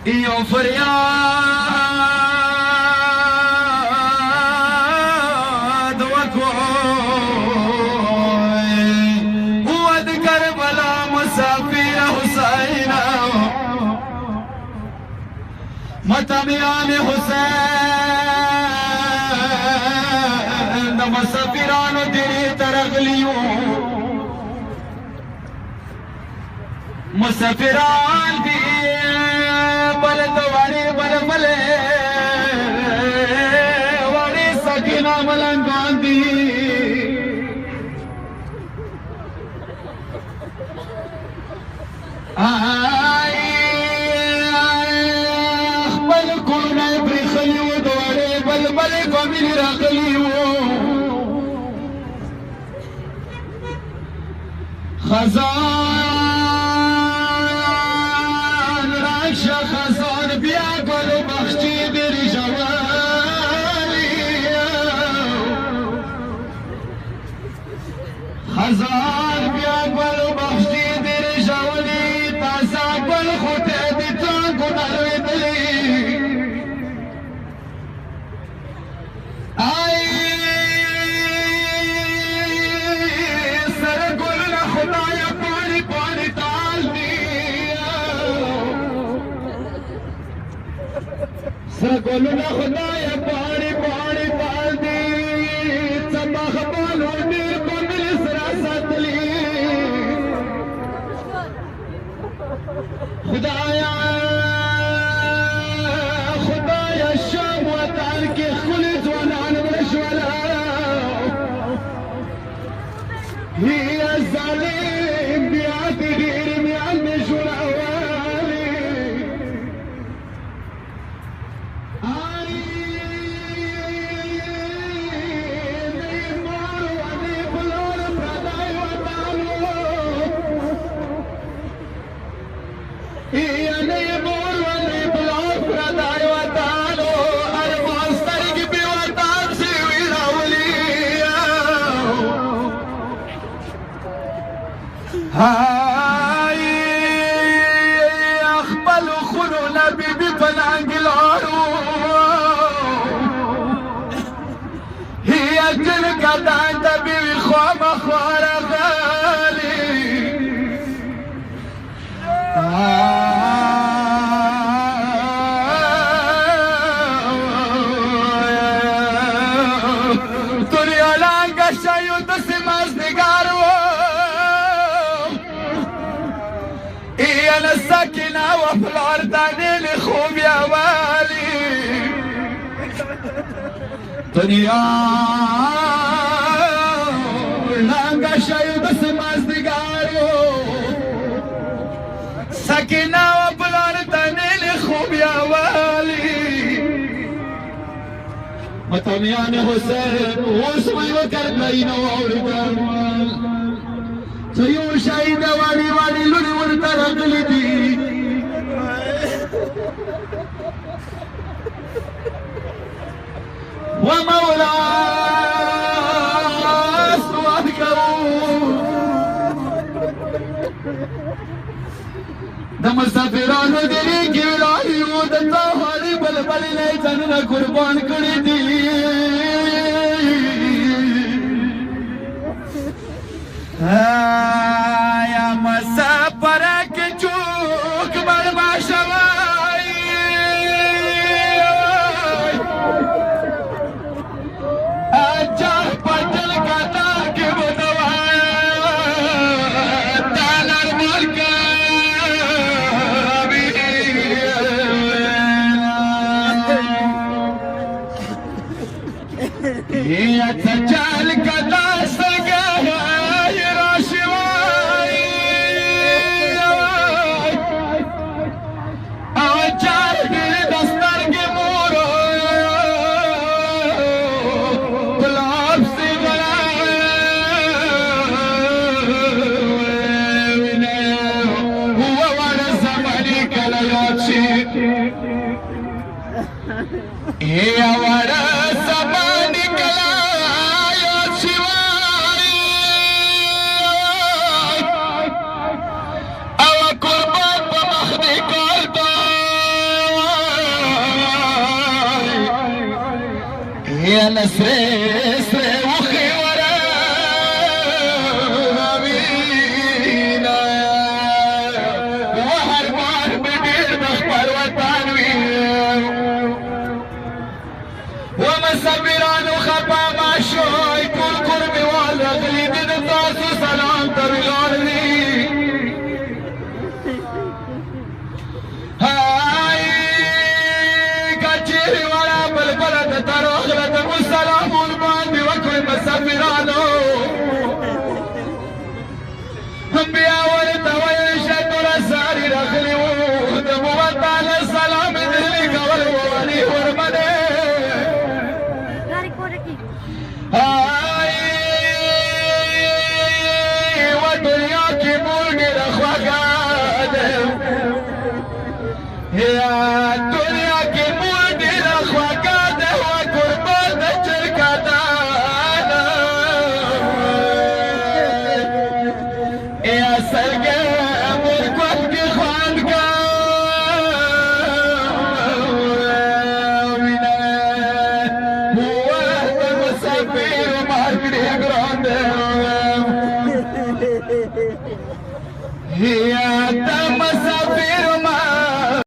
یو فریاد وکوی ود کربلا مسافر حسین متمیان حسین د مسافرانو دې ترغلیو مسافران دی بلد واری بلبلے واری سکینہ ملنگان دی آئی اخبل کونا برخلیو دوارے بلبلے کو ملی رخلیو خزان راکشا خزان بیا گلو بخشی بری جوالی خزان بیا گلو بخشی بری جوالی تاسا گل خوٹے دیتا گناروی دلی آئی سرگلنا خدایا پانی پانی پال دی چمخ بالو نیر کو مل سرا ستلی خدایا خدایا شام وطن کے خلی جوانان برشولا ہی الظالم بیات غیر میان میں شولا هاي اخبل خلو نبي بفلانجلارو هي تلك دانت بخوام خوار غالي دنيا لانگا شايو تسماز نگارو انا الساكنة وفلار داني لخوب يا والي دنيا لانگا شايو دسماز دگارو ساكنة وفلار داني لخوب يا والي متمیان حسین وسمي وكرنين وعوركم سيو شاید وانی وانی لونی ورطا رگلی دی ومولا سواد کرو د مسافرانو دلی کی ولایو د تاواری بلبلی لئی جننا قربان کړی دی یا مسافر کے چوک بربا شوائی اچھا پتل کا تاکہ بدوایا تالر ملکا یہ اچھا چال کا داس گیا يا نسري وخي ورا مينا وهربان بدير مخبر وطانوي ومسافران وخبا ما شوي كل قربي والغلي دين تاسو سلام ترلوني هاي كچيري والا بلبلت تروخلت مسلام الباندي وكوي مسافرانو بیا ورته ویل شتو رساري رغلي وو د موطن سلام دې کول وانی ورمنه هاي ودنیا کی مول رخواګه یا دنیا کی مول رخواګه ده و قربان چرکاتا یا سرګه مول کوټ کی خوان کا وینا هو مسافر مارګړي ګراند یا تمسا